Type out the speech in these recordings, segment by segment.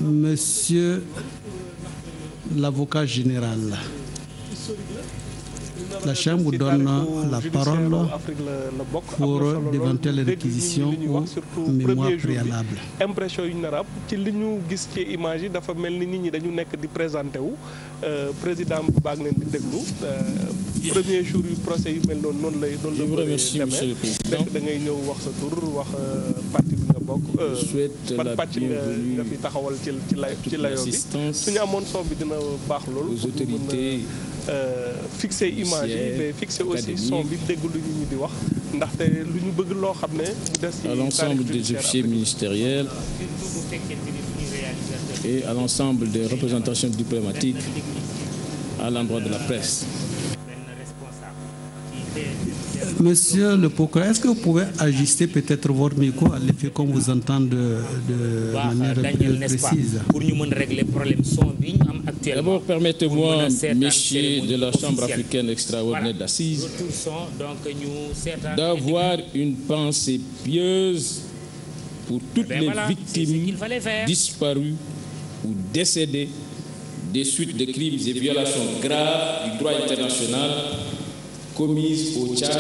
Monsieur l'avocat général, la Chambre vous donne la parole pour d'éventuelles réquisitions ou mémoire préalable. Impression yu ñu nar a am ci li ñu gis ci image yi dafa mel ni nit ñi dañu nekk di présenté wu président baa ngi leen di déglu premier jour yu procès yu mel noonu lay demee fekk da ngay ñëw wax sa tur wax parti bi nga bokk ban pàcc nga fi taxawal ci layoo bi suñu amoon son bi dina baax loolu aux autorités fixer image yi mais fixer aussi son bi dégg lu ñu di wax ndaxte lu ñu bëgg loo xam ne des ci à l'ensemble des officiers ministériels et à l'ensemble des représentations diplomatiques à l'endroit de la presse. Monsieur le procureur, est-ce que vous pouvez ajuster peut-être votre micro à l'effet qu'on vous entend de manière plus précise? Pour nous régler le problème son bi ñu am actuellement. D'abord, permettez-moi, messieurs de la Chambre africaine extraordinaire d'assises, d'avoir une pensée pieuse pour toutes les victimes disparues ou décédées des suites de crimes et violations graves du droit international commises au Tchad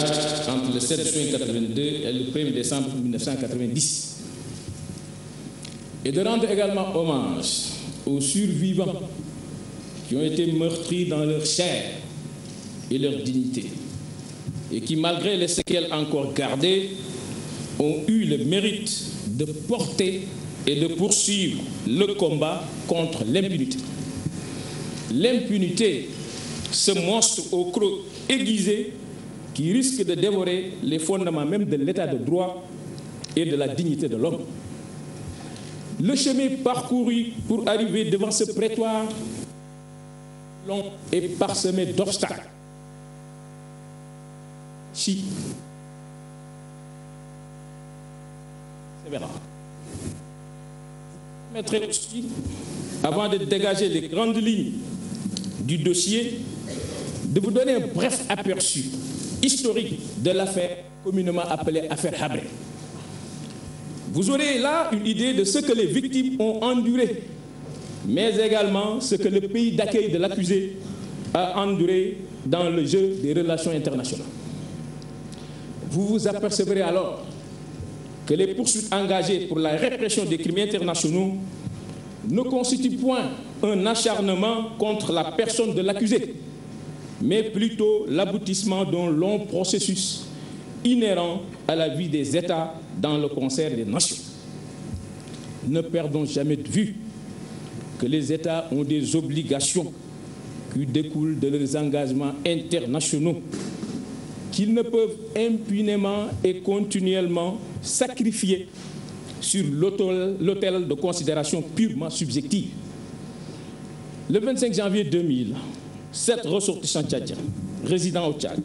entre le 7 juin 1982 et le 1er décembre 1990. Et de rendre également hommage aux survivants qui ont été meurtris dans leur chair et leur dignité et qui, malgré les séquelles encore gardées, ont eu le mérite de porter et de poursuivre le combat contre l'impunité. L'impunité, ce monstre au croc aiguisé qui risque de dévorer les fondements même de l'état de droit et de la dignité de l'homme. Le chemin parcouru pour arriver devant ce prétoire long et parsemé d'obstacles. Si. C'est vrai. Permettrait aussi, avant de dégager les grandes lignes du dossier, de vous donner un bref aperçu historique de l'affaire communément appelée affaire Habré. Vous aurez là une idée de ce que les victimes ont enduré, mais également ce que le pays d'accueil de l'accusé a enduré dans le jeu des relations internationales. Vous vous apercevrez alors que les poursuites engagées pour la répression des crimes internationaux ne constituent point un acharnement contre la personne de l'accusé, mais plutôt l'aboutissement d'un long processus inhérent à la vie des États dans le concert des nations. Ne perdons jamais de vue que les États ont des obligations qui découlent de leurs engagements internationaux qu'ils ne peuvent impunément et continuellement sacrifier sur l'autel de considérations purement subjectives. Le 25 janvier 2000, 7 ressortissants tchadiens résidant au Tchad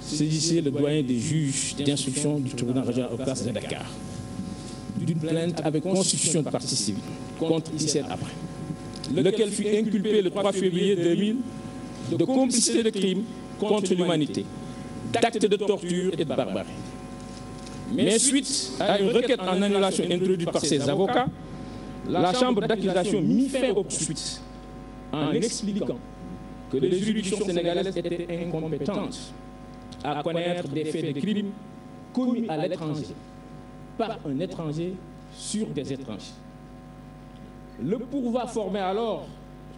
saisissaient le doyen des juges d'instruction du tribunal régional au CAS de Dakar d'une plainte avec constitution de partie civile contre Issel Habré, lequel fut inculpé le 3 février 2000 de complicité de crimes contre l'humanité, d'actes de torture et de barbarie. Mais suite à une requête en annulation introduite par ses avocats, la Chambre d'accusation mit fin aux poursuites en expliquant que les juridictions sénégalaises étaient incompétentes à connaître des faits de crimes commis à l'étranger, par un étranger sur des étrangers. Le pourvoi formé alors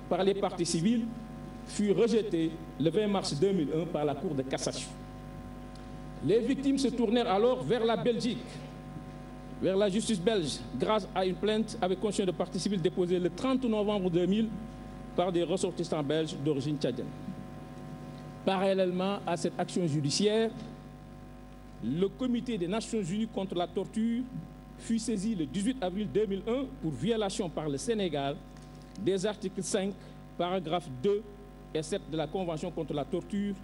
par les parties civiles fut rejeté le 20 mars 2001 par la Cour de cassation. Les victimes se tournèrent alors vers la Belgique, vers la justice belge, grâce à une plainte avec constitution de partie civile déposée le 30 novembre 2000 par des ressortissants belges d'origine tchadienne. Parallèlement à cette action judiciaire, le Comité des Nations Unies contre la torture fut saisi le 18 avril 2001 pour violation par le Sénégal des articles 5, paragraphes 2 et 7 de la Convention contre la torture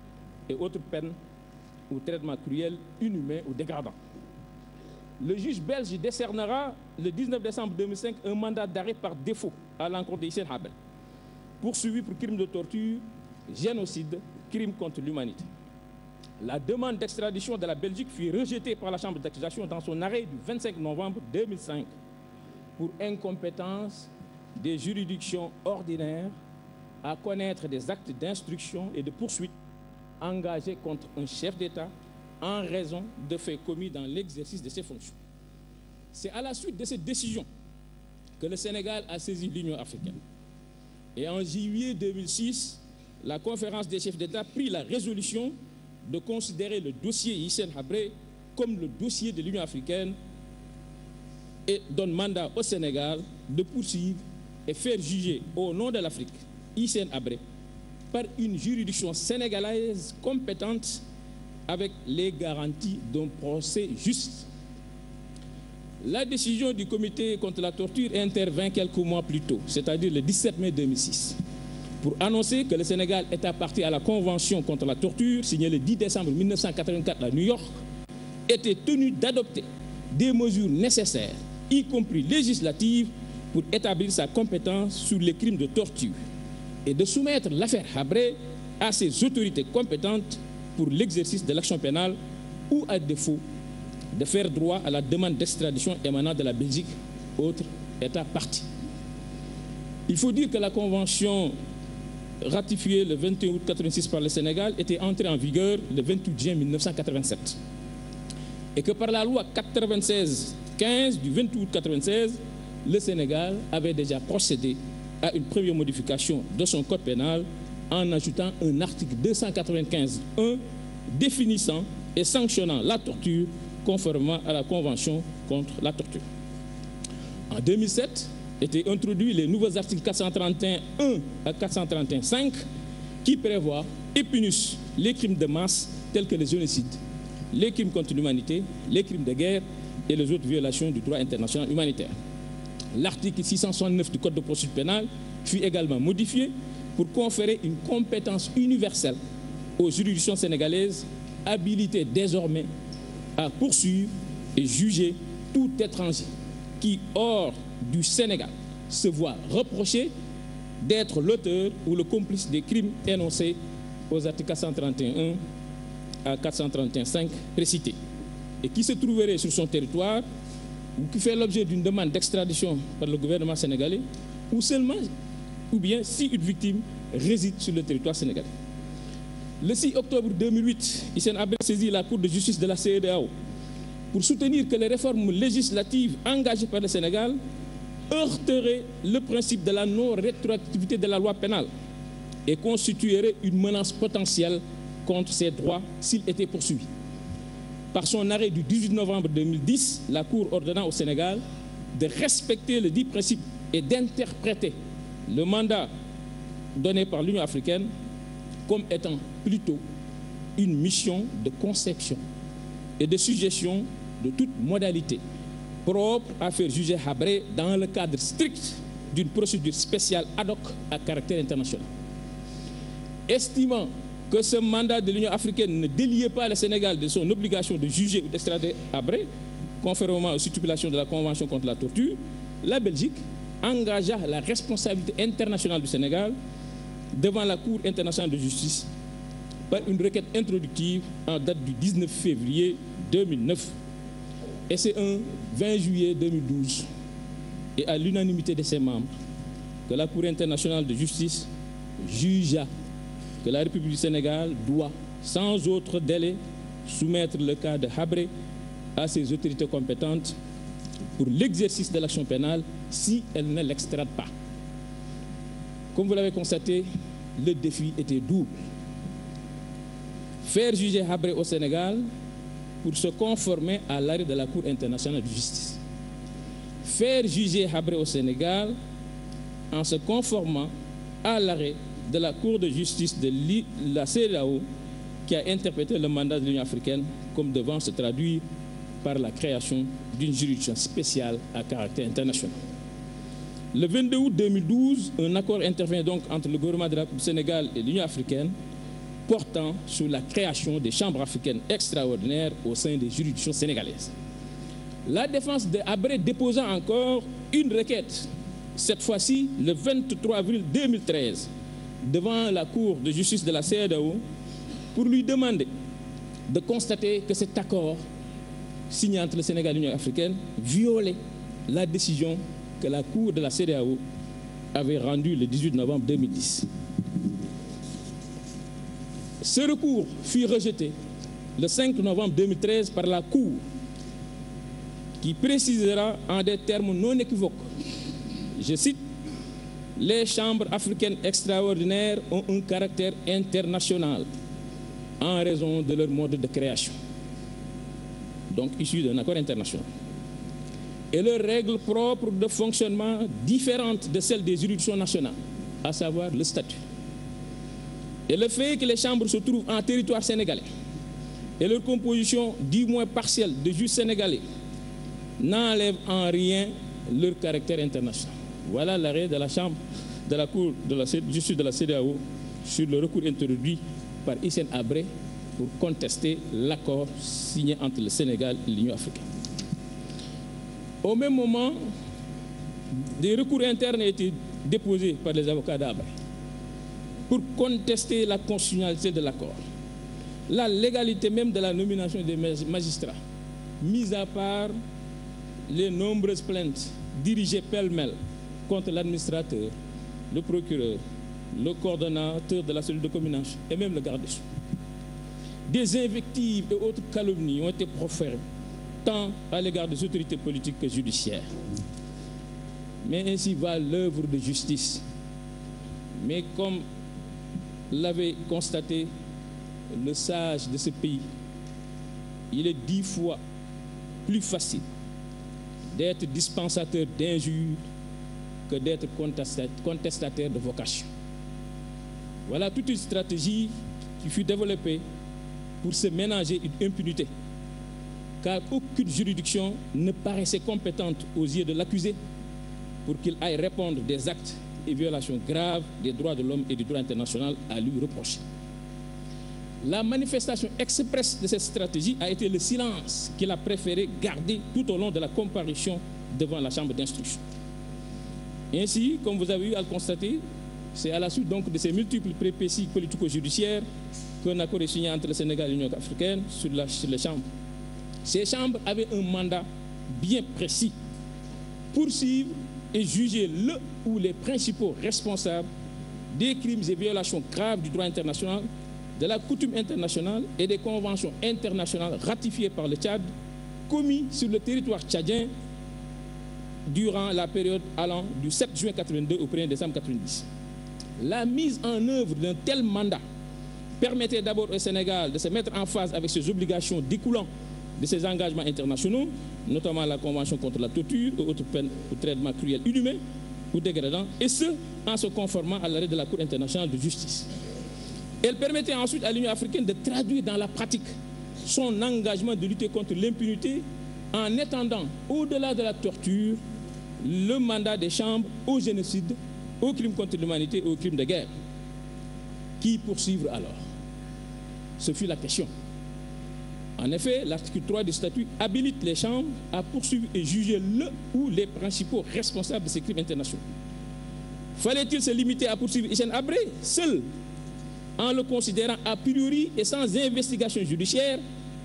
et autres peines ou traitements cruels, inhumains ou dégradants. Le juge belge décernera le 19 décembre 2005 un mandat d'arrêt par défaut à l'encontre d'Hissène Habré, poursuivi pour crimes de torture, génocide, crimes contre l'humanité. La demande d'extradition de la Belgique fut rejetée par la Chambre d'accusation dans son arrêt du 25 novembre 2005 pour incompétence des juridictions ordinaires à connaître des actes d'instruction et de poursuite engagés contre un chef d'État en raison de faits commis dans l'exercice de ses fonctions. C'est à la suite de cette décision que le Sénégal a saisi l'Union africaine. Et en juillet 2006, la conférence des chefs d'État prit la résolution de considérer le dossier Hissène Habré comme le dossier de l'Union africaine et donne mandat au Sénégal de poursuivre et faire juger au nom de l'Afrique Hissène Habré par une juridiction sénégalaise compétente avec les garanties d'un procès juste. La décision du comité contre la torture intervint quelques mois plus tôt, c'est-à-dire le 17 mai 2006, pour annoncer que le Sénégal était partie à la Convention contre la torture, signée le 10 décembre 1984 à New York, était tenu d'adopter des mesures nécessaires, y compris législatives, pour établir sa compétence sur les crimes de torture et de soumettre l'affaire Habré à ses autorités compétentes pour l'exercice de l'action pénale ou, à défaut, de faire droit à la demande d'extradition émanant de la Belgique, autre État partie. Il faut dire que la Convention ratifiée le 21 août 1986 par le Sénégal était entrée en vigueur le 28 juin 1987 et que par la loi 96-15 du 28 août 1996, le Sénégal avait déjà procédé à une première modification de son code pénal en ajoutant un article 295.1 définissant et sanctionnant la torture conformément à la Convention contre la torture. En 2007, étaient introduits les nouveaux articles 431.1 à 431.5 qui prévoient et punissent les crimes de masse tels que les génocides, les crimes contre l'humanité, les crimes de guerre et les autres violations du droit international humanitaire. L'article 669 du Code de procédure pénale fut également modifié pour conférer une compétence universelle aux juridictions sénégalaises habilitées désormais à poursuivre et juger tout étranger qui, hors du Sénégal, se voit reprocher d'être l'auteur ou le complice des crimes énoncés aux articles 431.1 à 431.5 précités et qui se trouverait sur son territoire ou qui fait l'objet d'une demande d'extradition par le gouvernement sénégalais ou bien si une victime réside sur le territoire sénégalais. Le 6 octobre 2008, Hissène Habré saisit la Cour de justice de la CEDEAO pour soutenir que les réformes législatives engagées par le Sénégal heurteraient le principe de la non-rétroactivité de la loi pénale et constitueraient une menace potentielle contre ses droits s'il était poursuivi. Par son arrêt du 18 novembre 2010, la Cour ordonna au Sénégal de respecter le dit principe et d'interpréter le mandat donné par l'Union africaine comme étant plutôt une mission de conception et de suggestion de toute modalité propre à faire juger Habré dans le cadre strict d'une procédure spéciale ad hoc à caractère international. Estimant que ce mandat de l'Union africaine ne déliait pas le Sénégal de son obligation de juger ou d'extrader Habré, conformément aux stipulations de la Convention contre la torture, la Belgique engagea la responsabilité internationale du Sénégal devant la Cour internationale de justice par une requête introductive en date du 19 février 2009. Et c'est un 20 juillet 2012, et à l'unanimité de ses membres, que la Cour internationale de justice jugea que la République du Sénégal doit, sans autre délai, soumettre le cas de Habré à ses autorités compétentes pour l'exercice de l'action pénale si elle ne l'extrade pas. Comme vous l'avez constaté, le défi était double. Faire juger Habré au Sénégal pour se conformer à l'arrêt de la Cour internationale de justice. Faire juger Habré au Sénégal en se conformant à l'arrêt de la Cour de justice de la CEDEAO qui a interprété le mandat de l'Union africaine comme devant se traduire par la création d'une juridiction spéciale à caractère international. Le 22 août 2012, un accord intervient donc entre le gouvernement du Sénégal et l'Union africaine portant sur la création des chambres africaines extraordinaires au sein des juridictions sénégalaises. La défense de Habré déposa encore une requête, cette fois-ci le 23 avril 2013, devant la Cour de justice de la CEDEAO pour lui demander de constater que cet accord signé entre le Sénégal et l'Union africaine violait la décision que la Cour de la CEDEAO avait rendu le 18 novembre 2010. Ce recours fut rejeté le 5 novembre 2013 par la Cour, qui précisera en des termes non équivoques, je cite, « Les chambres africaines extraordinaires ont un caractère international en raison de leur mode de création, donc issu d'un accord international, et leurs règles propres de fonctionnement différentes de celles des juridictions nationales, à savoir le statut. Et le fait que les chambres se trouvent en territoire sénégalais et leur composition, du moins partielle, de juges sénégalais n'enlève en rien leur caractère international. » Voilà l'arrêt de la Chambre de la Cour de la justice de la CEDEAO sur le recours introduit par Hissène Habré pour contester l'accord signé entre le Sénégal et l'Union africaine. Au même moment, des recours internes ont été déposés par les avocats d'Habré pour contester la constitutionnalité de l'accord, la légalité même de la nomination des magistrats, mis à part les nombreuses plaintes dirigées pêle-mêle contre l'administrateur, le procureur, le coordonnateur de la cellule de combination et même le garde des Sceaux. Des invectives et autres calomnies ont été proférées tant à l'égard des autorités politiques que judiciaires. Mais ainsi va l'œuvre de justice. Mais comme l'avait constaté le sage de ce pays, il est 10 fois plus facile d'être dispensateur d'injures que d'être contestataire de vocation. Voilà toute une stratégie qui fut développée pour se ménager une impunité, car aucune juridiction ne paraissait compétente aux yeux de l'accusé pour qu'il aille répondre des actes et violations graves des droits de l'homme et du droit international à lui reprocher. La manifestation expresse de cette stratégie a été le silence qu'il a préféré garder tout au long de la comparution devant la chambre d'instruction. Ainsi, comme vous avez eu à le constater, c'est à la suite donc de ces multiples péripéties politico-judiciaires qu'un accord est signé entre le Sénégal et l'Union africaine sur les chambres. Ces chambres avaient un mandat bien précis: poursuivre et juger le ou les principaux responsables des crimes et violations graves du droit international, de la coutume internationale et des conventions internationales ratifiées par le Tchad, commis sur le territoire tchadien durant la période allant du 7 juin 82 au 1er décembre 90. La mise en œuvre d'un tel mandat permettait d'abord au Sénégal de se mettre en phase avec ses obligations découlant de ses engagements internationaux, notamment la Convention contre la torture et autres peines ou traitements cruels, inhumains ou dégradants, et ce, en se conformant à l'arrêt de la Cour internationale de justice. Elle permettait ensuite à l'Union africaine de traduire dans la pratique son engagement de lutter contre l'impunité en étendant, au-delà de la torture, le mandat des chambres au génocide, aux crimes contre l'humanité et aux crimes de guerre. Qui poursuivre alors? Ce fut la question. En effet, l'article 3 du statut habilite les chambres à poursuivre et juger le ou les principaux responsables de ces crimes internationaux. Fallait-il se limiter à poursuivre Hissène Habré seul, en le considérant a priori et sans investigation judiciaire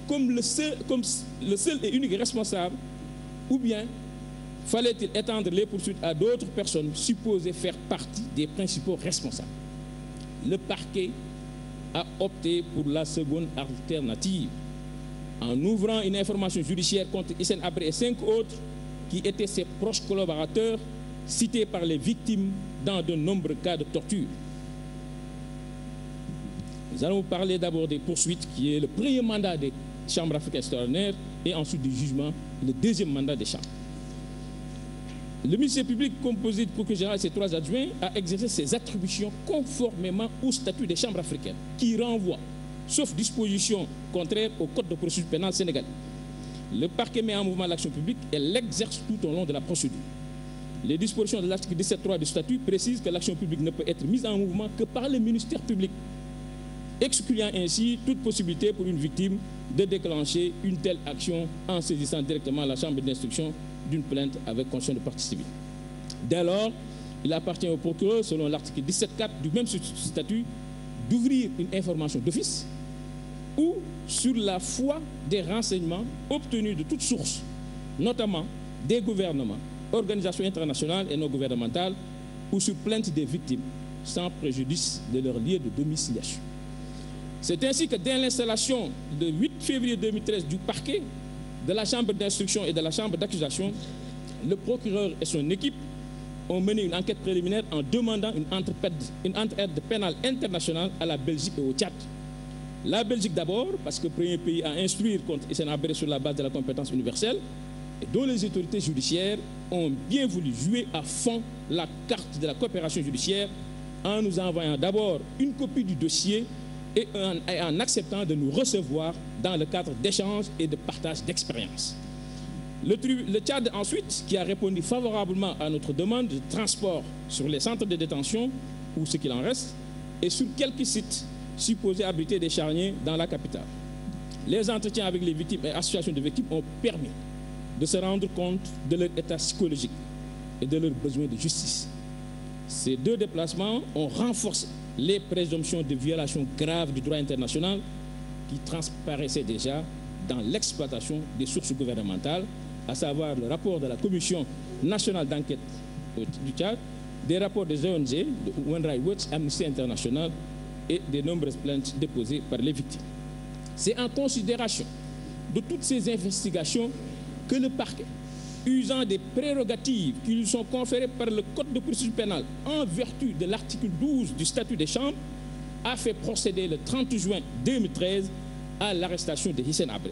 comme le seul et unique responsable, ou bien fallait-il étendre les poursuites à d'autres personnes supposées faire partie des principaux responsables? Le parquet a opté pour la seconde alternative, en ouvrant une information judiciaire contre Hissène Habré et 5 autres qui étaient ses proches collaborateurs, cités par les victimes dans de nombreux cas de torture. Nous allons vous parler d'abord des poursuites, qui est le premier mandat des chambres africaines extraordinaires, et ensuite du jugement, le deuxième mandat des chambres. Le ministère public, composé du procureur général et ses 3 adjoints, a exercé ses attributions conformément au statut des chambres africaines, qui renvoie, sauf disposition contraire au code de procédure pénale sénégalais. Le parquet met en mouvement l'action publique et l'exerce tout au long de la procédure. Les dispositions de l'article 17.3 du statut précisent que l'action publique ne peut être mise en mouvement que par le ministère public, excluant ainsi toute possibilité pour une victime de déclencher une telle action en saisissant directement la chambre d'instruction d'une plainte avec conscience de partie civile. Dès lors, il appartient au procureur, selon l'article 17.4 du même statut, d'ouvrir une information d'office ou sur la foi des renseignements obtenus de toutes sources, notamment des gouvernements, organisations internationales et non gouvernementales, ou sur plainte des victimes, sans préjudice de leur lieu de domiciliation. C'est ainsi que dès l'installation le 8 février 2013 du parquet, de la chambre d'instruction et de la chambre d'accusation, le procureur et son équipe ont mené une enquête préliminaire en demandant une entraide pénale internationale à la Belgique et au Tchad. La Belgique d'abord, parce que le premier pays à instruire contre Hissène Habré sur la base de la compétence universelle, et dont les autorités judiciaires ont bien voulu jouer à fond la carte de la coopération judiciaire en nous envoyant d'abord une copie du dossier et en acceptant de nous recevoir dans le cadre d'échanges et de partage d'expériences. Le Tchad ensuite, qui a répondu favorablement à notre demande de transport sur les centres de détention, ou ce qu'il en reste, et sur quelques sites supposés abriter des charniers dans la capitale. Les entretiens avec les victimes et associations de victimes ont permis de se rendre compte de leur état psychologique et de leurs besoins de justice. Ces deux déplacements ont renforcé les présomptions de violation grave du droit international qui transparaissaient déjà dans l'exploitation des sources gouvernementales, à savoir le rapport de la Commission nationale d'enquête du Tchad, des rapports des ONG, de Human Rights Watch, Amnesty International et des nombreuses plaintes déposées par les victimes. C'est en considération de toutes ces investigations que le parquet, usant des prérogatives qui lui sont conférées par le Code de procédure pénale en vertu de l'article 12 du statut des chambres, a fait procéder le 30 juin 2013 à l'arrestation de Hissène Habré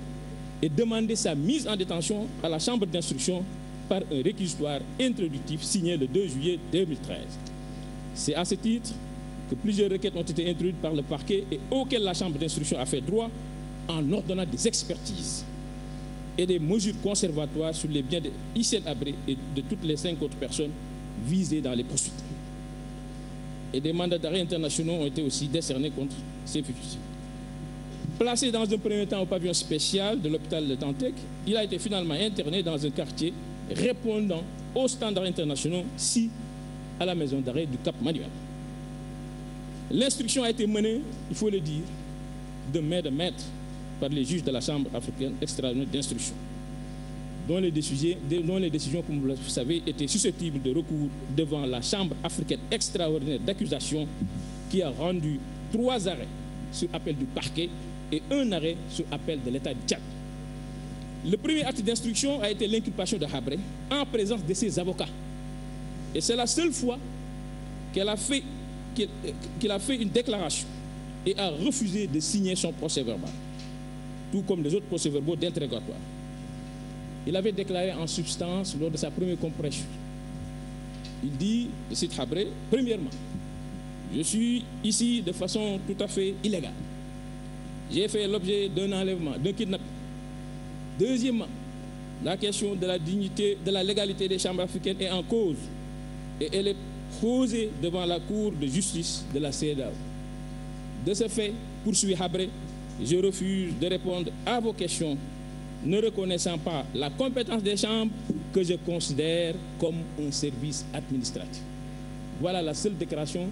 et demandé sa mise en détention à la chambre d'instruction par un réquisitoire introductif signé le 2 juillet 2013. C'est à ce titre que plusieurs requêtes ont été introduites par le parquet et auxquelles la chambre d'instruction a fait droit en ordonnant des expertises et des mesures conservatoires sur les biens de Hissène Habré et de toutes les 5 autres personnes visées dans les poursuites. Et des mandats d'arrêt internationaux ont été aussi décernés contre ces fugitifs. Placé dans un premier temps au pavillon spécial de l'hôpital de Dantec, il a été finalement interné dans un quartier répondant aux standards internationaux, à la maison d'arrêt du Cap Manuel. L'instruction a été menée, il faut le dire, de main de maître par les juges de la Chambre africaine extraordinaire d'instruction, dont les décisions, comme vous le savez, étaient susceptibles de recours devant la Chambre africaine extraordinaire d'accusation, qui a rendu 3 arrêts sur appel du parquet et 1 arrêt sur appel de l'État du Tchad. Le premier acte d'instruction a été l'inculpation de Habré en présence de ses avocats. Et c'est la seule fois qu'il a fait une déclaration et a refusé de signer son procès-verbal, tout comme les autres procès-verbaux d'interrogatoire. Il avait déclaré en substance lors de sa première comparution. Il dit, je cite Habré, premièrement, je suis ici de façon tout à fait illégale. J'ai fait l'objet d'un enlèvement, d'un kidnapping. Deuxièmement, la question de la dignité, de la légalité des chambres africaines est en cause et elle est posée devant la Cour de justice de la CEDEAO. De ce fait, poursuit Habré, je refuse de répondre à vos questions, ne reconnaissant pas la compétence des chambres que je considère comme un service administratif. Voilà la seule déclaration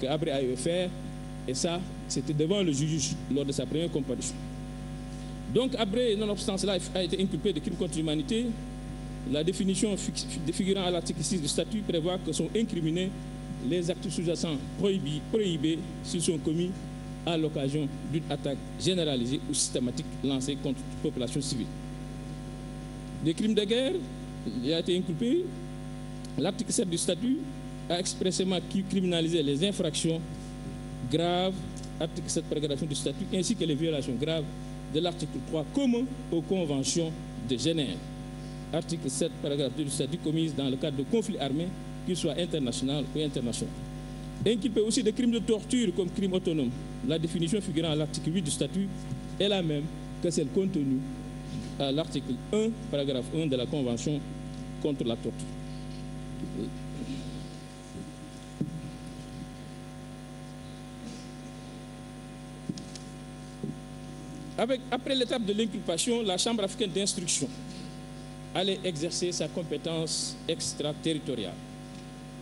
que Habré a eu à faire, et ça, c'était devant le juge lors de sa première comparution. Donc Habré, nonobstant cela, a été inculpé de crimes contre l'humanité. La définition figurant à l'article 6 du statut prévoit que sont incriminés les actes sous-jacents prohibés s'ils sont commis à l'occasion d'une attaque généralisée ou systématique lancée contre toute population civile. Des crimes de guerre, il a été inculpé. L'article 7 du statut a expressément criminalisé les infractions graves, article 7 paragraphe du statut, ainsi que les violations graves de l'article 3 commun aux conventions de Genève. Article 7 paragraphe 2 du statut commises dans le cadre de conflits armés, qu'ils soient internationaux ou internationaux. Inculpé aussi de crimes de torture comme crime autonome. La définition figurant à l'article 8 du statut est la même que celle contenue à l'article 1, paragraphe 1 de la Convention contre la torture. Après l'étape de l'inculpation, la Chambre africaine d'instruction allait exercer sa compétence extraterritoriale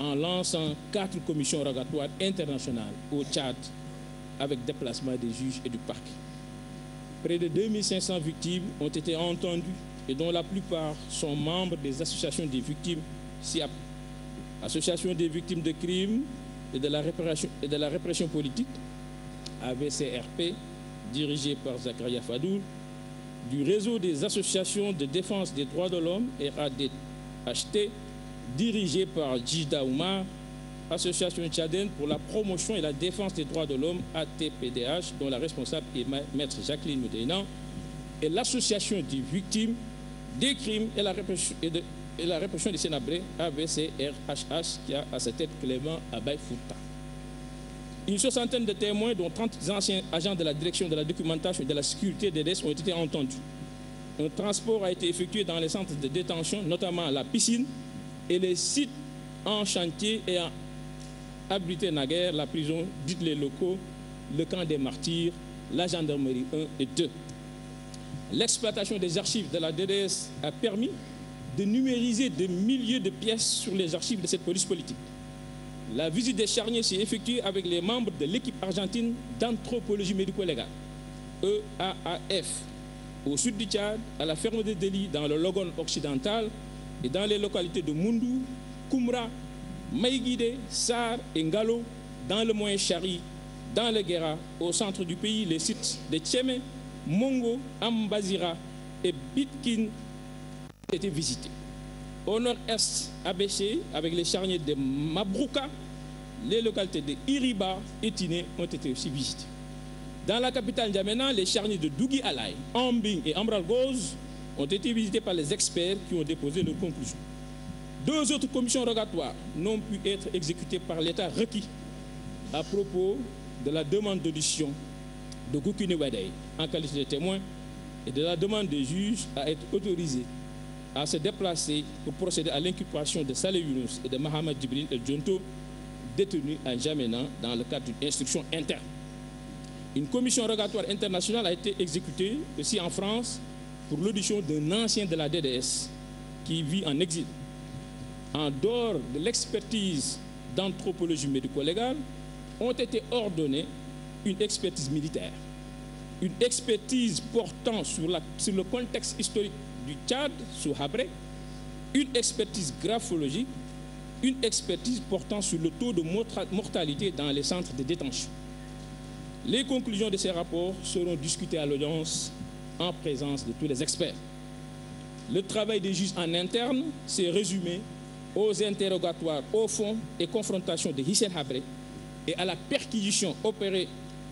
en lançant 4 commissions rogatoires internationales au Tchad avec déplacement des juges et du parquet. Près de 2500 victimes ont été entendues et dont la plupart sont membres des associations des victimes SIAP. Association des victimes de crimes et de la répression politique, AVCRP, dirigée par Zakaria Fadoul, du réseau des associations de défense des droits de l'homme, RADHT, dirigée par Djida Oumar, Association tchadienne pour la promotion et la défense des droits de l'homme, ATPDH, dont la responsable est Maître Jacqueline Moudénan, et l'Association des victimes des crimes et la répression des Sénabrés, AVCRHH, qui a à sa tête Clément Abay Fouta. Une soixantaine de témoins, dont 30 anciens agents de la direction de la documentation et de la sécurité des DES, ont été entendus. Un transport a été effectué dans les centres de détention, notamment la piscine et les sites en chantier et en abrité naguère, la prison, dites les locaux, le camp des martyrs, la gendarmerie 1 et 2. L'exploitation des archives de la DDS a permis de numériser des milliers de pièces sur les archives de cette police politique. La visite des charniers s'est effectuée avec les membres de l'équipe argentine d'anthropologie médico-légale, EAAF, au sud du Tchad, à la ferme de Deli, dans le Logone occidental et dans les localités de Moundou, Koumra, Maïguide, Sar et Ngalo, dans le Moyen Chari, dans le Guéra, au centre du pays, les sites de Tchémé, Mongo, Ambazira et Bitkin ont été visités. Au nord-est, à Béché, avec les charniers de Mabrouka, les localités de Iriba et Tiné ont été aussi visitées. Dans la capitale N'Djamena, les charniers de Dougui Alay, Ambing et Ambralgoz ont été visités par les experts qui ont déposé leurs conclusions. 2 autres commissions rogatoires n'ont pu être exécutées par l'État requis à propos de la demande d'audition de Goukine Wadei en qualité de témoin et de la demande des juges à être autorisés à se déplacer pour procéder à l'inculpation de Saleh Younous et de Mohamed Djibril El Djonto, détenus à N'Djamena dans le cadre d'une instruction interne. Une commission rogatoire internationale a été exécutée aussi en France pour l'audition d'un ancien de la DDS qui vit en exil. En dehors de l'expertise d'anthropologie médico-légale, ont été ordonnées une expertise militaire, une expertise portant sur le contexte historique du Tchad, sous Habré, une expertise graphologique, une expertise portant sur le taux de mortalité dans les centres de détention. Les conclusions de ces rapports seront discutées à l'audience en présence de tous les experts. Le travail des juges en interne s'est résumé aux interrogatoires au fond et confrontation de Hissène Habré et à la perquisition opérée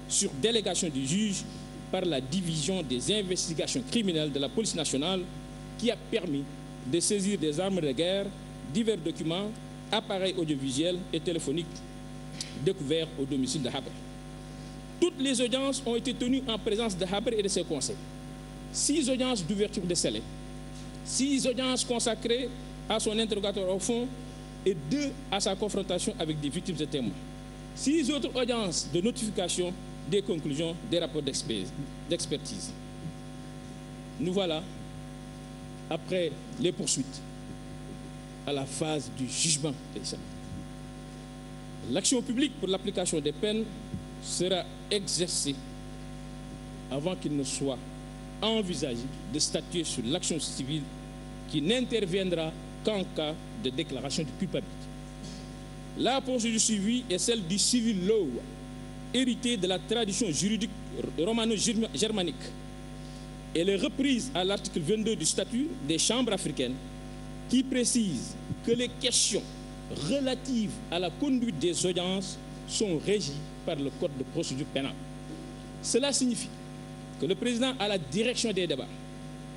sur délégation du juge par la division des investigations criminelles de la police nationale qui a permis de saisir des armes de guerre, divers documents, appareils audiovisuels et téléphoniques découverts au domicile de Habré. Toutes les audiences ont été tenues en présence de Habré et de ses conseils. 6 audiences d'ouverture de scellés, 6 audiences consacrées à son interrogatoire au fond et 2 à sa confrontation avec des victimes et témoins. 6 autres audiences de notification des conclusions des rapports d'expertise. Nous voilà, après les poursuites, à la phase du jugement. L'action publique pour l'application des peines sera exercée avant qu'il ne soit envisagé de statuer sur l'action civile qui n'interviendra qu'en cas de déclaration de culpabilité. La procédure suivie est celle du civil law, héritée de la tradition juridique romano-germanique. Elle est reprise à l'article 22 du statut des chambres africaines qui précise que les questions relatives à la conduite des audiences sont régies par le code de procédure pénale. Cela signifie que le président a la direction des débats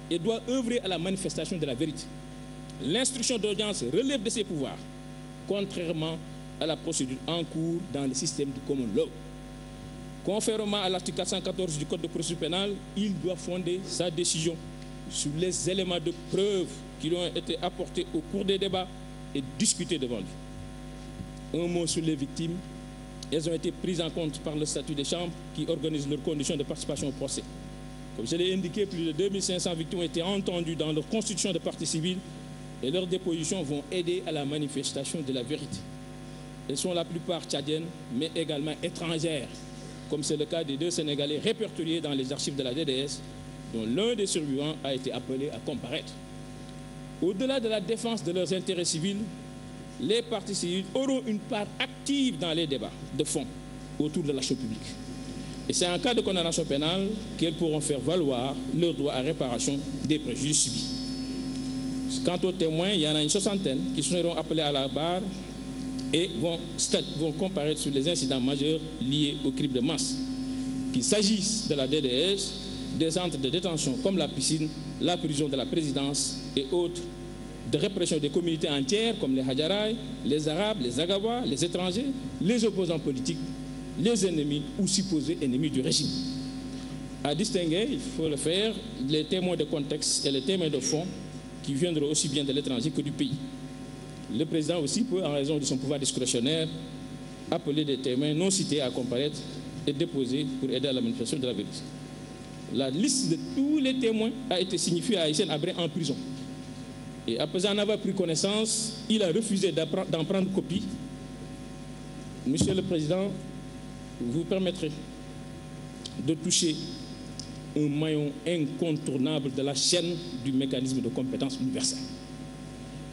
et doit œuvrer à la manifestation de la vérité. L'instruction d'audience relève de ses pouvoirs, contrairement à la procédure en cours dans le système du common law. Conformément à l'article 414 du code de procédure pénale, il doit fonder sa décision sur les éléments de preuve qui lui ont été apportés au cours des débats et discutés devant lui. Un mot sur les victimes. Elles ont été prises en compte par le statut des chambres qui organise leurs conditions de participation au procès. Comme je l'ai indiqué, plus de 2500 victimes ont été entendues dans leur constitution de partie civile et leurs dépositions vont aider à la manifestation de la vérité. Elles sont la plupart tchadiennes, mais également étrangères, comme c'est le cas des 2 Sénégalais répertoriés dans les archives de la DDS, dont l'un des survivants a été appelé à comparaître. Au-delà de la défense de leurs intérêts civils, les parties civiles auront une part active dans les débats de fond autour de l'action publique. Et c'est en cas de condamnation pénale qu'elles pourront faire valoir leur droit à réparation des préjudices subis. Quant aux témoins, il y en a une soixantaine qui seront appelés à la barre et vont comparaître sur les incidents majeurs liés aux crimes de masse, qu'il s'agisse de la DDS, des centres de détention comme la piscine, la prison de la présidence et autres, de répression des communautés entières comme les Hadjaraï, les Arabes, les Agawa, les étrangers, les opposants politiques, les ennemis ou supposés ennemis du régime. À distinguer, il faut le faire, les témoins de contexte et les témoins de fond qui viendront aussi bien de l'étranger que du pays. Le président aussi peut, en raison de son pouvoir discrétionnaire, appeler des témoins non cités à comparaître et déposer pour aider à la manifestation de la vérité. La liste de tous les témoins a été signifiée à Hissène Habré en prison. Et après en avoir pris connaissance, il a refusé d'en prendre copie. Monsieur le Président, vous permettrez de toucher un maillon incontournable de la chaîne du mécanisme de compétence universelle.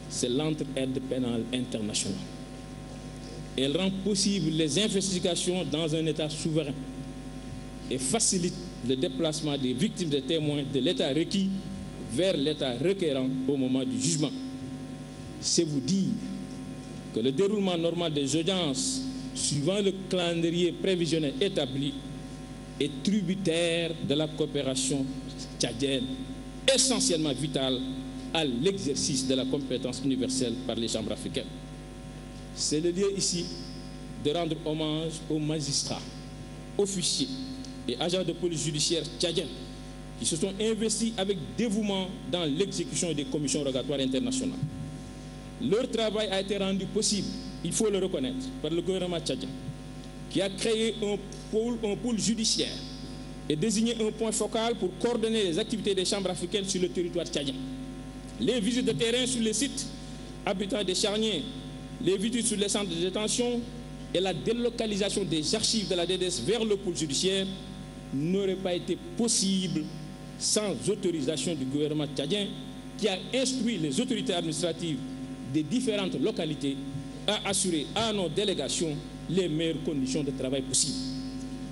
C'est l'entraide pénale internationale. Elle rend possible les investigations dans un État souverain et facilite le déplacement des victimes des témoins de l'État requis vers l'État requérant au moment du jugement. C'est vous dire que le déroulement normal des audiences, suivant le calendrier prévisionnel établi, est tributaire de la coopération tchadienne, essentiellement vitale à l'exercice de la compétence universelle par les chambres africaines. C'est le lieu ici de rendre hommage aux magistrats, officiers et agents de police judiciaire tchadiens qui se sont investis avec dévouement dans l'exécution des commissions rogatoires internationales. Leur travail a été rendu possible, il faut le reconnaître, par le gouvernement tchadien, qui a créé un pôle judiciaire et désigné un point focal pour coordonner les activités des chambres africaines sur le territoire tchadien. Les visites de terrain sur les sites abritant des charniers, les visites sur les centres de détention et la délocalisation des archives de la DDS vers le pôle judiciaire n'auraient pas été possibles sans autorisation du gouvernement tchadien qui a instruit les autorités administratives des différentes localités à assurer à nos délégations les meilleures conditions de travail possibles.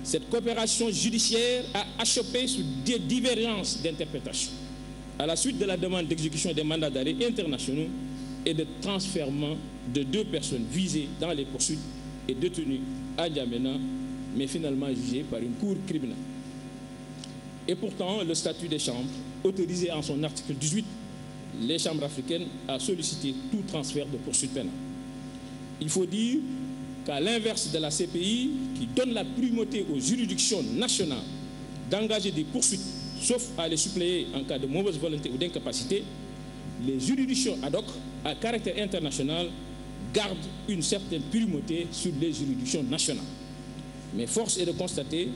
Cette coopération judiciaire a achoppé sur des divergences d'interprétation à la suite de la demande d'exécution des mandats d'arrêt internationaux et de transfèrement de 2 personnes visées dans les poursuites et détenues à N'Djamena, mais finalement jugées par une cour criminelle. Et pourtant, le statut des chambres, autorisé en son article 18, les chambres africaines a sollicité tout transfert de poursuites pénales. Il faut dire qu'à l'inverse de la CPI, qui donne la primauté aux juridictions nationales d'engager des poursuites, sauf à les suppléer en cas de mauvaise volonté ou d'incapacité, les juridictions ad hoc à caractère international gardent une certaine primauté sur les juridictions nationales. Mais force est de constater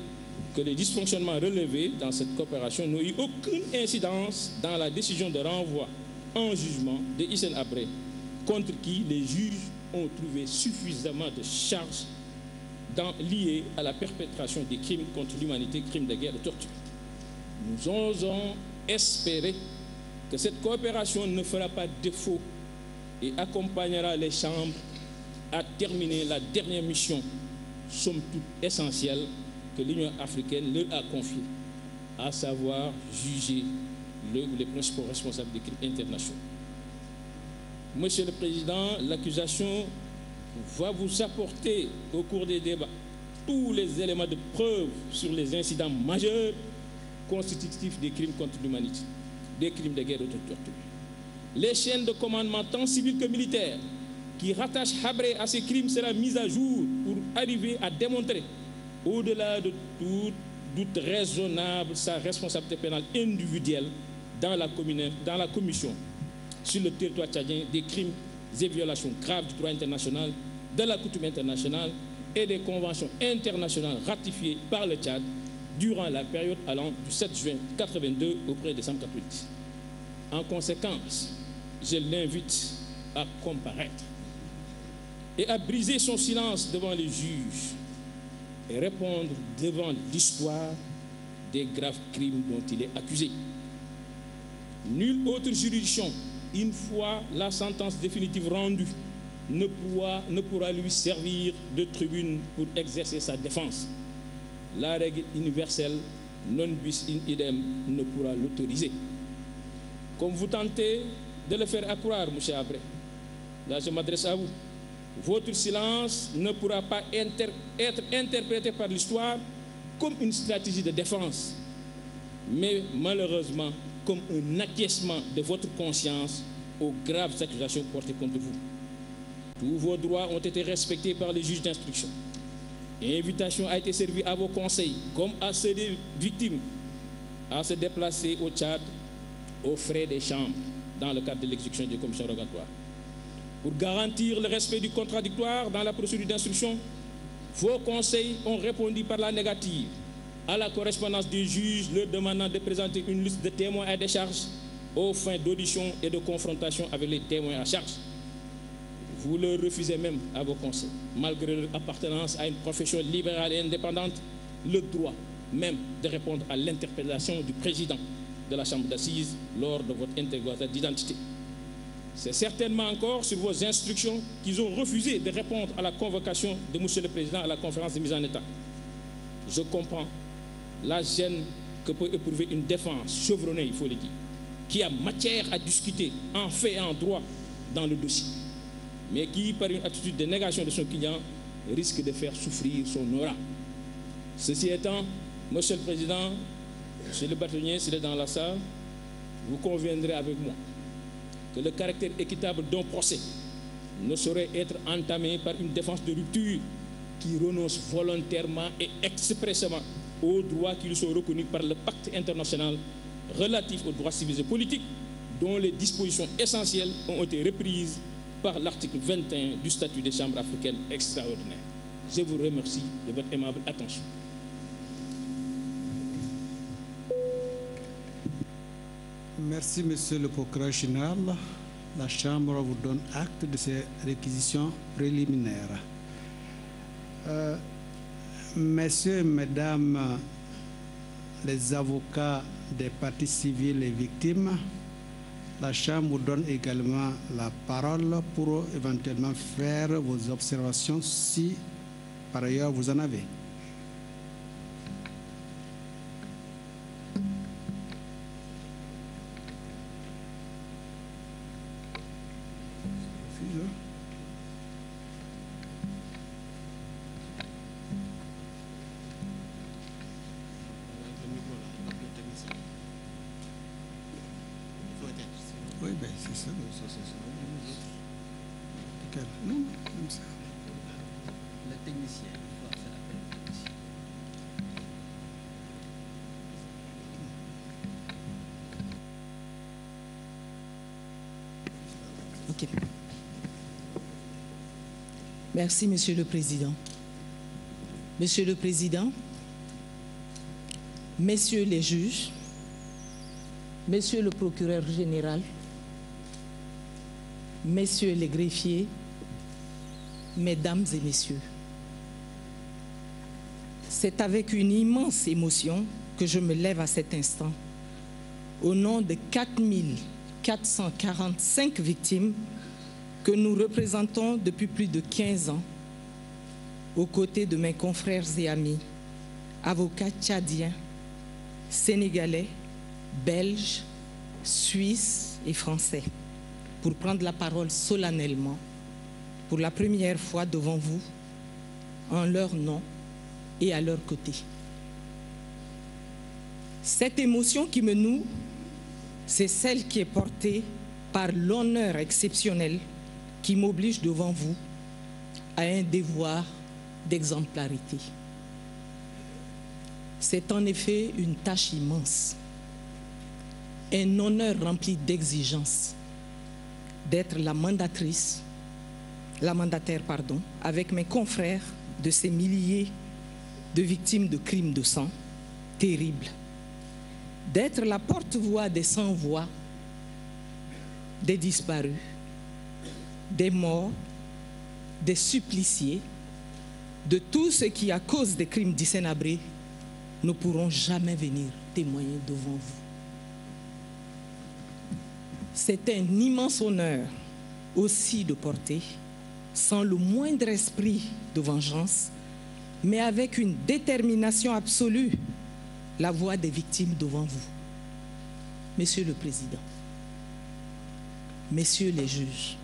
que les dysfonctionnements relevés dans cette coopération n'ont eu aucune incidence dans la décision de renvoi en jugement de Hissène Habré, contre qui les juges ont trouvé suffisamment de charges liées à la perpétration des crimes contre l'humanité, crimes de guerre et torture. Nous osons espérer que cette coopération ne fera pas défaut et accompagnera les chambres à terminer la dernière mission, somme toute essentielle, que l'Union africaine leur a confiée, à savoir juger les principaux responsables des crimes internationaux. Monsieur le Président, l'accusation va vous apporter au cours des débats tous les éléments de preuve sur les incidents majeurs constitutifs des crimes contre l'humanité, des crimes de guerre et de torture. Les chaînes de commandement tant civils que militaires qui rattachent Habré à ces crimes sera mise à jour pour arriver à démontrer, au-delà de tout doute raisonnable, sa responsabilité pénale individuelle dans la commission sur le territoire tchadien des crimes et violations graves du droit international, de la coutume internationale et des conventions internationales ratifiées par le Tchad durant la période allant du 7 juin 1982 au 1er décembre 1990. En conséquence, je l'invite à comparaître et à briser son silence devant les juges et répondre devant l'histoire des graves crimes dont il est accusé. Nulle autre juridiction, une fois la sentence définitive rendue, ne pourra lui servir de tribune pour exercer sa défense. La règle universelle, non bis in idem, ne pourra l'autoriser. Comme vous tentez de le faire accroire, M. Abré, là je m'adresse à vous, votre silence ne pourra pas être interprété par l'histoire comme une stratégie de défense, mais malheureusement comme un acquiescement de votre conscience aux graves accusations portées contre vous. Tous vos droits ont été respectés par les juges d'instruction. Invitation a été servie à vos conseils, comme à ceux des victimes, à se déplacer au Tchad aux frais des chambres dans le cadre de l'exécution des commissions rogatoires. Pour garantir le respect du contradictoire dans la procédure d'instruction, vos conseils ont répondu par la négative à la correspondance des juges leur demandant de présenter une liste de témoins à décharge aux fins d'audition et de confrontation avec les témoins à charge. Vous leur refusez même à vos conseils, malgré leur appartenance à une profession libérale et indépendante, le droit même de répondre à l'interpellation du président de la Chambre d'assises lors de votre interrogatoire d'identité. C'est certainement encore sur vos instructions qu'ils ont refusé de répondre à la convocation de M. le Président à la conférence de mise en état. Je comprends la gêne que peut éprouver une défense chevronnée, il faut le dire, qui a matière à discuter en fait et en droit dans le dossier, mais qui, par une attitude de négation de son client, risque de faire souffrir son aura. Ceci étant, Monsieur le Président, Monsieur le bâtonnier, s'il est dans la salle, vous conviendrez avec moi que le caractère équitable d'un procès ne saurait être entamé par une défense de rupture qui renonce volontairement et expressément aux droits qui lui sont reconnus par le pacte international relatif aux droits civils et politiques, dont les dispositions essentielles ont été reprises par l'article 21 du statut des chambres africaines extraordinaires. Je vous remercie de votre aimable attention. Merci, Monsieur le procureur général. La Chambre vous donne acte de ces réquisitions préliminaires. Messieurs et Mesdames les avocats des parties civiles et victimes, la Chambre vous donne également la parole pour éventuellement faire vos observations si par ailleurs vous en avez. Oui, ben c'est ça. Non, comme ça. Le technicien, il faut faire appel au technicien. Ok. Merci, Monsieur le Président. Monsieur le Président, Messieurs les juges, Monsieur le procureur général, Messieurs les greffiers, Mesdames et Messieurs, c'est avec une immense émotion que je me lève à cet instant au nom de 4445 victimes que nous représentons depuis plus de 15 ans aux côtés de mes confrères et amis, avocats tchadiens, sénégalais, belges, suisses et français, pour prendre la parole solennellement pour la première fois devant vous, en leur nom et à leur côté. Cette émotion qui me noue, c'est celle qui est portée par l'honneur exceptionnel qui m'oblige devant vous à un devoir d'exemplarité. C'est en effet une tâche immense, un honneur rempli d'exigences, d'être la mandataire, avec mes confrères de ces milliers de victimes de crimes de sang terribles, d'être la porte-voix des sans-voix, des disparus, des morts, des suppliciés, de tous ceux qui, à cause des crimes d'Hissène-Habré, ne pourront jamais venir témoigner devant vous. C'est un immense honneur aussi de porter sans le moindre esprit de vengeance, mais avec une détermination absolue, la voix des victimes devant vous. Monsieur le Président, Messieurs les juges,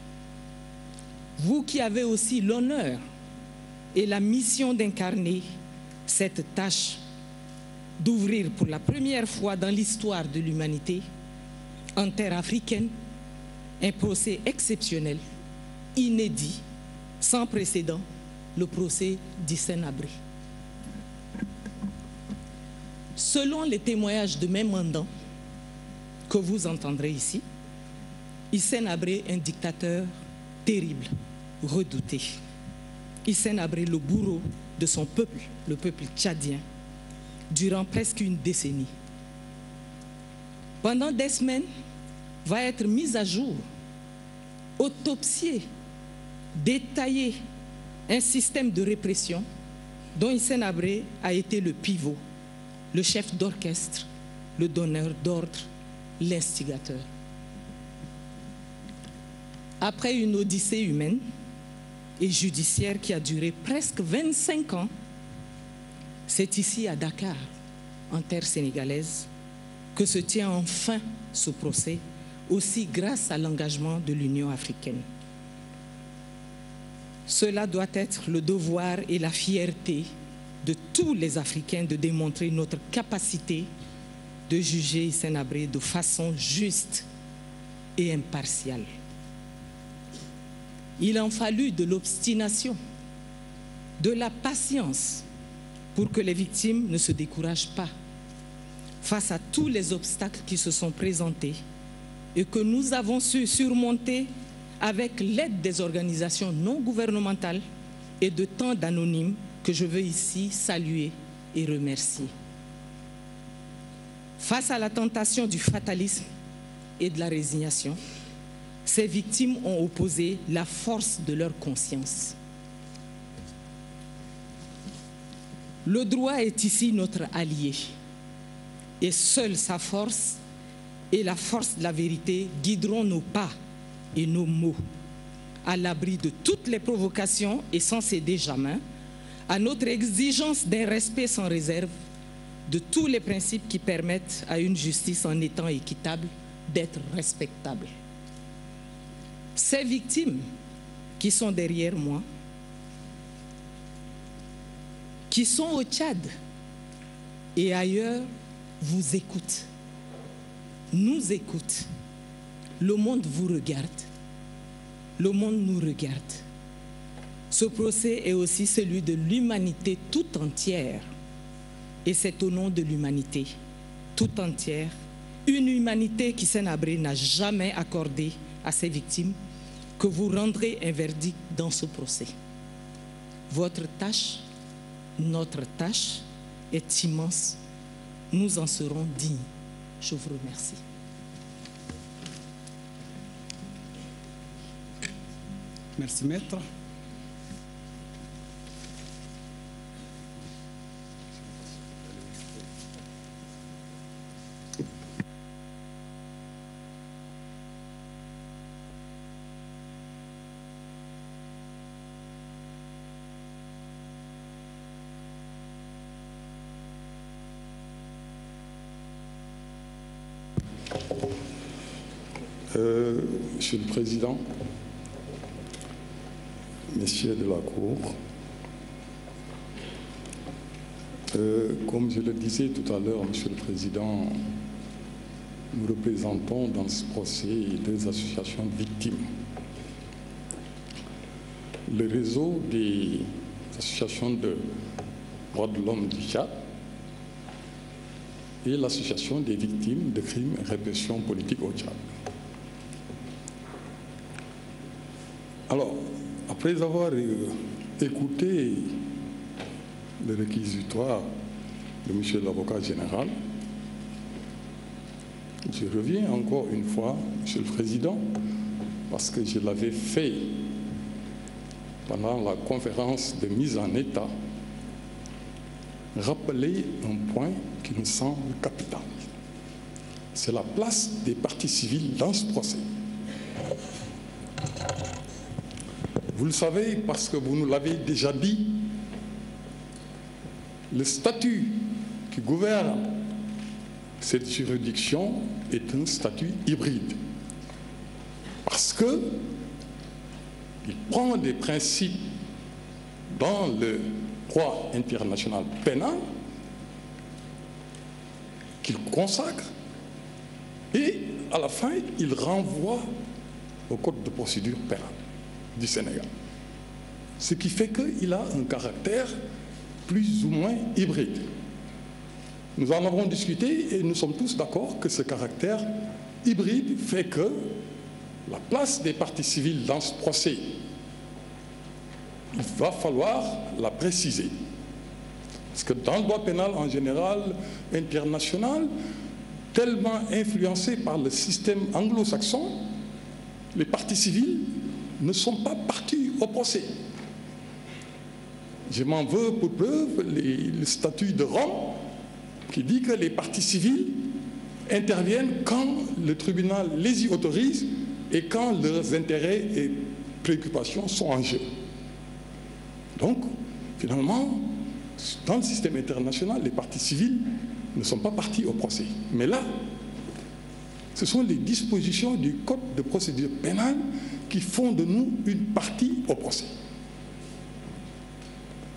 vous qui avez aussi l'honneur et la mission d'incarner cette tâche d'ouvrir pour la première fois dans l'histoire de l'humanité, en terre africaine, un procès exceptionnel, inédit, sans précédent, le procès d'Hissène Habré. Selon les témoignages de mes mandants que vous entendrez ici, Hissène Habré, un dictateur terrible, redouté. Hissène Habré, le bourreau de son peuple, le peuple tchadien, durant presque une décennie. Pendant des semaines, va être mis à jour, autopsié, détaillé, un système de répression dont Hissène Habré a été le pivot, le chef d'orchestre, le donneur d'ordre, l'instigateur. Après une odyssée humaine et judiciaire qui a duré presque 25 ans, c'est ici à Dakar, en terre sénégalaise, que se tient enfin ce procès, aussi grâce à l'engagement de l'Union africaine. Cela doit être le devoir et la fierté de tous les Africains de démontrer notre capacité de juger Hissène Habré de façon juste et impartiale. Il en fallut de l'obstination, de la patience pour que les victimes ne se découragent pas face à tous les obstacles qui se sont présentés et que nous avons su surmonter avec l'aide des organisations non gouvernementales et de tant d'anonymes que je veux ici saluer et remercier. Face à la tentation du fatalisme et de la résignation, ces victimes ont opposé la force de leur conscience. Le droit est ici notre allié et seule sa force et la force de la vérité guideront nos pas et nos mots à l'abri de toutes les provocations et sans céder jamais à notre exigence d'un respect sans réserve de tous les principes qui permettent à une justice en étant équitable d'être respectable. Ces victimes qui sont derrière moi, qui sont au Tchad et ailleurs, vous écoutent, nous écoutent. Le monde vous regarde, le monde nous regarde. Ce procès est aussi celui de l'humanité tout entière. Et c'est au nom de l'humanité tout entière, une humanité qu'Hissène Habré n'a jamais accordée à ses victimes, que vous rendrez un verdict dans ce procès. Votre tâche, notre tâche est immense. Nous en serons dignes. Je vous remercie. Merci, maître. Monsieur le Président, Messieurs de la Cour, comme je le disais tout à l'heure, Monsieur le Président, nous représentons dans ce procès deux associations de victimes. Le réseau des associations de droits de l'homme du Tchad et l'association des victimes de crimes et répression politique au Tchad. Alors, après avoir écouté le réquisitoire de M. l'avocat général, je reviens encore une fois, M. le Président, parce que je l'avais fait pendant la conférence de mise en état, rappeler un point qui nous semble capital. C'est la place des parties civiles dans ce procès. Vous le savez parce que vous nous l'avez déjà dit, le statut qui gouverne cette juridiction est un statut hybride. Parce que il prend des principes dans le droit international pénal qu'il consacre et à la fin, il renvoie au Code de procédure pénale du Sénégal. Ce qui fait qu'il a un caractère plus ou moins hybride. Nous en avons discuté et nous sommes tous d'accord que ce caractère hybride fait que la place des parties civiles dans ce procès, il va falloir la préciser. Parce que dans le droit pénal en général, international, tellement influencé par le système anglo-saxon, les parties civiles ne sont pas parties au procès. Je m'en veux pour preuve le statut de Rome qui dit que les parties civiles interviennent quand le tribunal les y autorise et quand leurs intérêts et préoccupations sont en jeu. Donc, finalement, dans le système international, les parties civiles ne sont pas parties au procès. Mais là, ce sont les dispositions du Code de procédure pénale qui font de nous une partie au procès.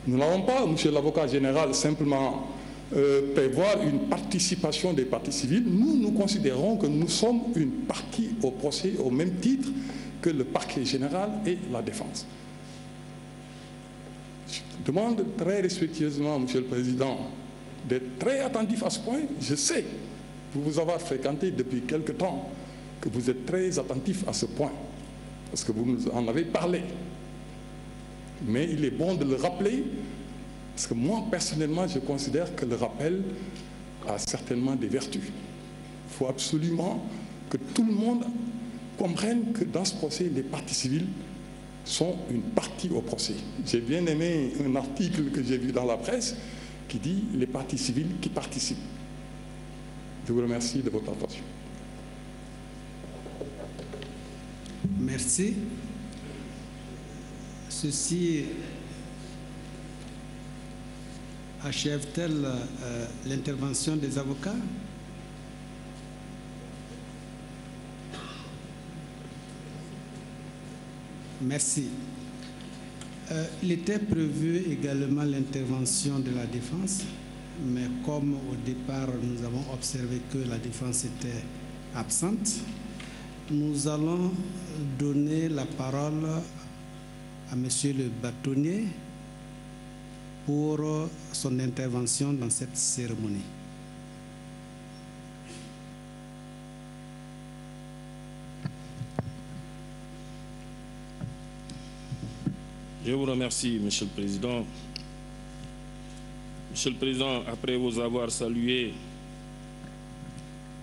Nous n'allons pas, monsieur l'avocat général, simplement prévoir une participation des parties civiles. Nous considérons que nous sommes une partie au procès au même titre que le parquet général et la défense. Je demande très respectueusement, monsieur le Président, d'être très attentif à ce point. Je sais, pour vous avoir fréquenté depuis quelque temps, que vous êtes très attentif à ce point, parce que vous nous en avez parlé. Mais il est bon de le rappeler, parce que moi, personnellement, je considère que le rappel a certainement des vertus. Il faut absolument que tout le monde comprenne que dans ce procès, les parties civiles sont une partie au procès. J'ai bien aimé un article que j'ai vu dans la presse qui dit les parties civiles qui participent. Je vous remercie de votre attention. Merci. Ceci achève-t-elle l'intervention des avocats? Merci. Il était prévu également l'intervention de la défense, mais comme au départ nous avons observé que la défense était absente, nous allons donner la parole à Monsieur le bâtonnier pour son intervention dans cette cérémonie. Je vous remercie, Monsieur le Président. Monsieur le Président, après vous avoir salué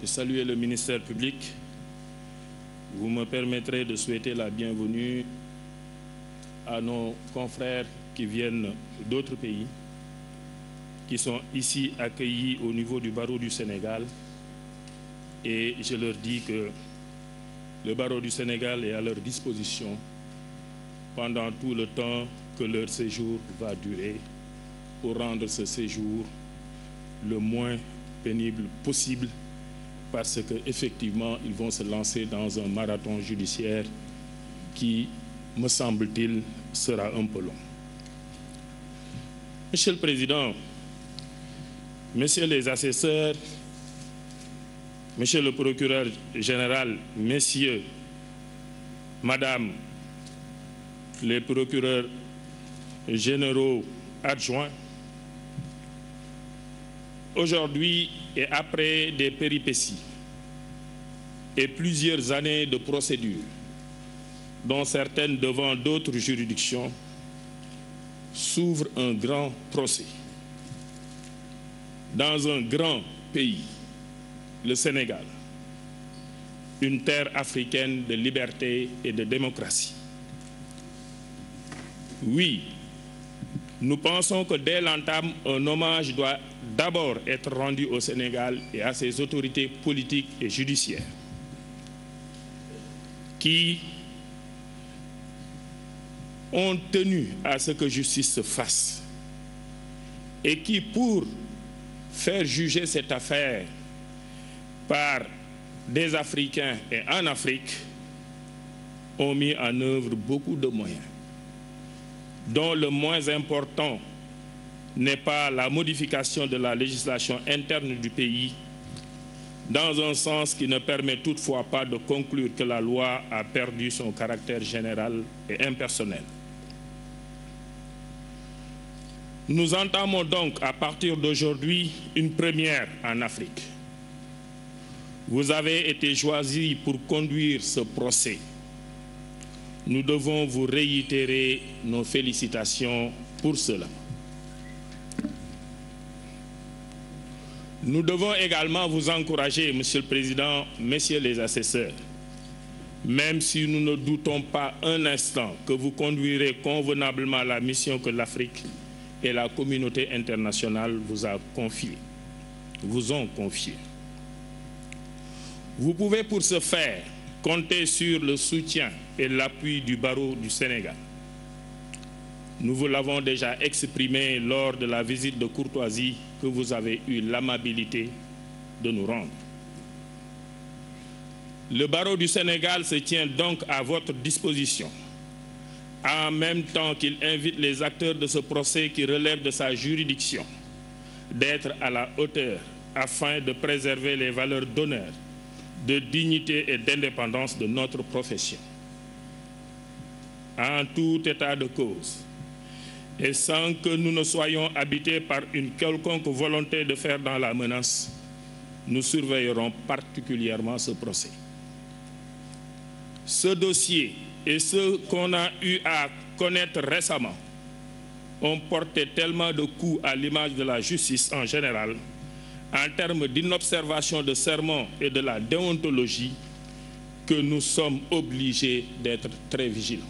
et salué le ministère public, vous me permettrez de souhaiter la bienvenue à nos confrères qui viennent d'autres pays, qui sont ici accueillis au niveau du barreau du Sénégal. Et je leur dis que le barreau du Sénégal est à leur disposition pendant tout le temps que leur séjour va durer, pour rendre ce séjour le moins pénible possible, parce qu'effectivement, ils vont se lancer dans un marathon judiciaire qui, me semble-t-il, sera un peu long. Monsieur le Président, Messieurs les assesseurs, Monsieur le procureur général, Messieurs, Madame, les procureurs généraux adjoints, aujourd'hui et après des péripéties et plusieurs années de procédures, dont certaines devant d'autres juridictions, s'ouvre un grand procès. Dans un grand pays, le Sénégal, une terre africaine de liberté et de démocratie. Oui, nous pensons que dès l'entame, un hommage doit d'abord être rendu au Sénégal et à ses autorités politiques et judiciaires qui ont tenu à ce que justice se fasse et qui, pour faire juger cette affaire par des Africains et en Afrique, ont mis en œuvre beaucoup de moyens, dont le moins important n'est pas la modification de la législation interne du pays, dans un sens qui ne permet toutefois pas de conclure que la loi a perdu son caractère général et impersonnel. Nous entamons donc à partir d'aujourd'hui une première en Afrique. Vous avez été choisi pour conduire ce procès. Nous devons vous réitérer nos félicitations pour cela. Nous devons également vous encourager, Monsieur le Président, Messieurs les assesseurs, même si nous ne doutons pas un instant que vous conduirez convenablement la mission que l'Afrique et la communauté internationale vous ont confiée. Vous pouvez pour ce faire compter sur le soutien et l'appui du barreau du Sénégal. Nous vous l'avons déjà exprimé lors de la visite de courtoisie que vous avez eu l'amabilité de nous rendre. Le barreau du Sénégal se tient donc à votre disposition, en même temps qu'il invite les acteurs de ce procès qui relèvent de sa juridiction d'être à la hauteur afin de préserver les valeurs d'honneur, de dignité et d'indépendance de notre profession. En tout état de cause, et sans que nous ne soyons habités par une quelconque volonté de faire dans la menace, nous surveillerons particulièrement ce procès. Ce dossier et ceux qu'on a eu à connaître récemment ont porté tellement de coups à l'image de la justice en général, en termes d'inobservation de serment et de la déontologie, que nous sommes obligés d'être très vigilants.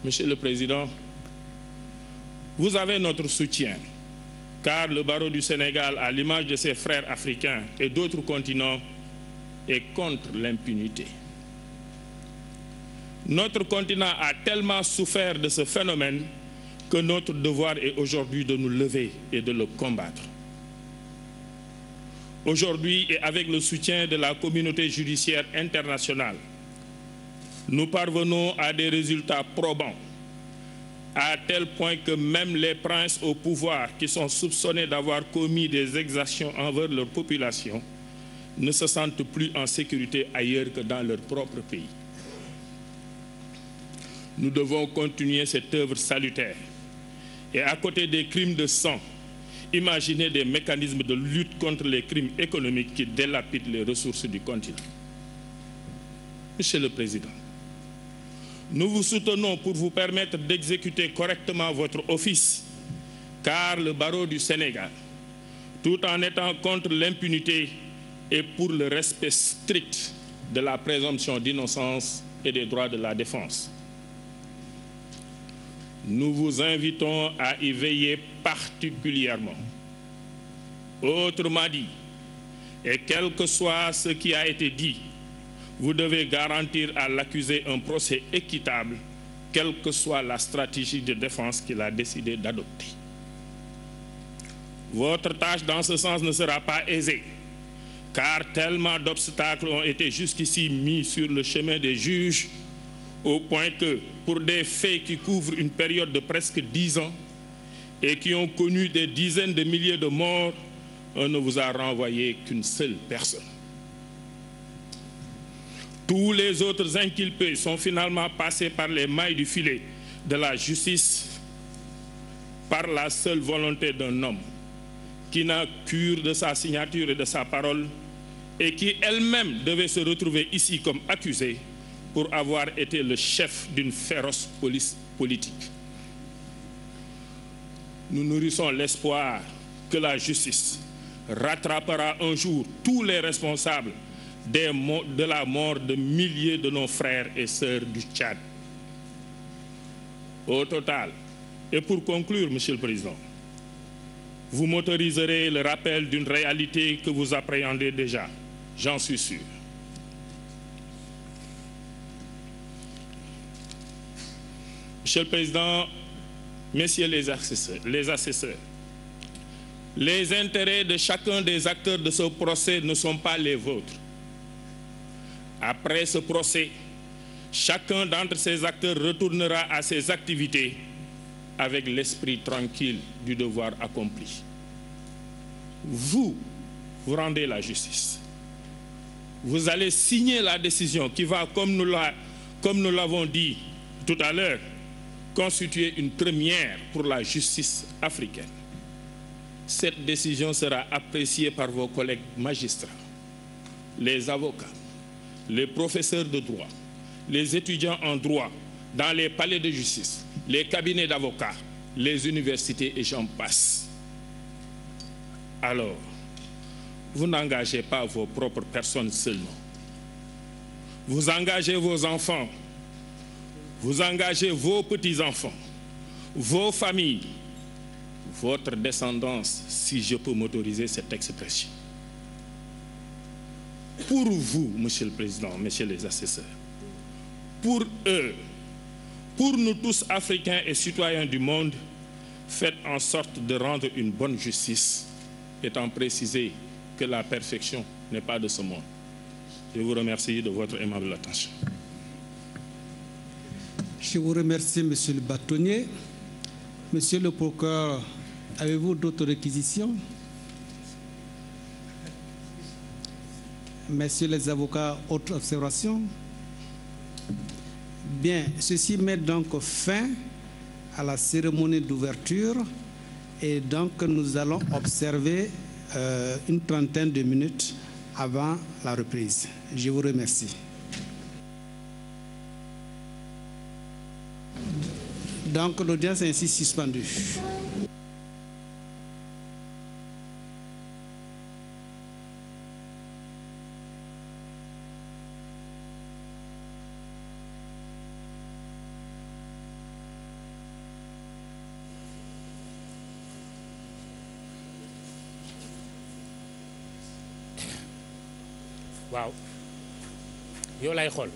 Monsieur le Président, vous avez notre soutien, car le barreau du Sénégal, à l'image de ses frères africains et d'autres continents, est contre l'impunité. Notre continent a tellement souffert de ce phénomène que notre devoir est aujourd'hui de nous lever et de le combattre. Aujourd'hui, et avec le soutien de la communauté judiciaire internationale, nous parvenons à des résultats probants, à tel point que même les princes au pouvoir qui sont soupçonnés d'avoir commis des exactions envers leur population ne se sentent plus en sécurité ailleurs que dans leur propre pays. Nous devons continuer cette œuvre salutaire et à côté des crimes de sang, imaginer des mécanismes de lutte contre les crimes économiques qui délapident les ressources du continent. Monsieur le Président, nous vous soutenons pour vous permettre d'exécuter correctement votre office, car le barreau du Sénégal, tout en étant contre l'impunité, est pour le respect strict de la présomption d'innocence et des droits de la défense. Nous vous invitons à y veiller particulièrement. Autrement dit, et quel que soit ce qui a été dit, vous devez garantir à l'accusé un procès équitable, quelle que soit la stratégie de défense qu'il a décidé d'adopter. Votre tâche dans ce sens ne sera pas aisée, car tellement d'obstacles ont été jusqu'ici mis sur le chemin des juges, au point que, pour des faits qui couvrent une période de presque 10 ans et qui ont connu des dizaines de milliers de morts, on ne vous a renvoyé qu'une seule personne. Tous les autres inculpés sont finalement passés par les mailles du filet de la justice par la seule volonté d'un homme qui n'a cure de sa signature et de sa parole et qui elle-même devait se retrouver ici comme accusé pour avoir été le chef d'une féroce police politique. Nous nourrissons l'espoir que la justice rattrapera un jour tous les responsables de la mort de milliers de nos frères et sœurs du Tchad. Au total, et pour conclure, Monsieur le Président, vous m'autoriserez le rappel d'une réalité que vous appréhendez déjà, j'en suis sûr. Monsieur le Président, Messieurs les assesseurs, les intérêts de chacun des acteurs de ce procès ne sont pas les vôtres. Après ce procès, chacun d'entre ces acteurs retournera à ses activités avec l'esprit tranquille du devoir accompli. Vous rendez la justice. Vous allez signer la décision qui va, comme nous l'avons dit tout à l'heure, constituer une première pour la justice africaine. Cette décision sera appréciée par vos collègues magistrats, les avocats, les professeurs de droit, les étudiants en droit dans les palais de justice, les cabinets d'avocats, les universités et j'en passe. Alors, vous n'engagez pas vos propres personnes seulement. Vous engagez vos enfants, vous engagez vos petits-enfants, vos familles, votre descendance, si je peux m'autoriser cette expression. Pour vous, Monsieur le Président, Messieurs les assesseurs, pour eux, pour nous tous Africains et citoyens du monde, faites en sorte de rendre une bonne justice, étant précisé que la perfection n'est pas de ce monde. Je vous remercie de votre aimable attention. Je vous remercie, Monsieur le bâtonnier. Monsieur le procureur, avez-vous d'autres réquisitions? Messieurs les avocats, autres observations? Bien, ceci met donc fin à la cérémonie d'ouverture et donc nous allons observer une trentaine de minutes avant la reprise. Je vous remercie. Donc l'audience est ainsi suspendue. waaw yow lay xool